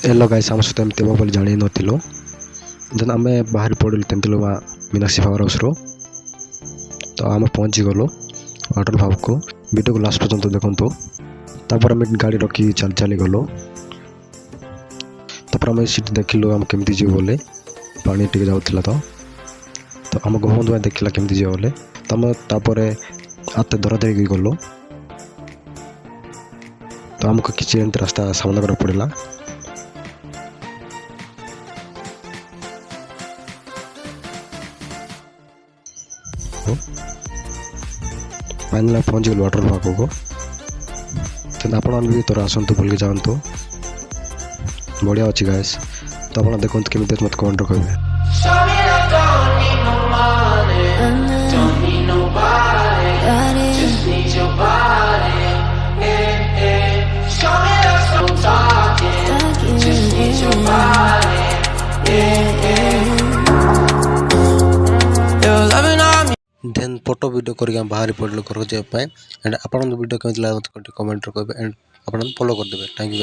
Yellow guys आम सहित एमती बोली जानी नथिलु जन आम बाहर पड़े तेंतुलु मीनाक्षी फ्लावर हाउस रो तो आम पहुँची गलु वाटर पार्क को वीडियो को लास्ट पर्यंत देखो तापर आम गाड़ी रखी चल चली गलु तापर आम सीट देखिलु आम केमती जीव बोले पानी टिके जाउथिला तो आम बंधु देखला केमती जीव बोले तो आम तापर आते दर दे गलु तो आमको किसी एमती रास्ता सामना कर पड़ेगा फाइनल पहुँच गल वाटर पार्क को आपण भी तोर आसतु बुल जातु बढ़िया अच्छी गाइस तो आप देखते केमी मत कमेंट कहे देन फोटो वीडियो करके बाहर पड़े घर जावाई एंड आप वीडियो कमी लगे कमेंट करेंगे एंड आप फॉलो करदे। Thank you.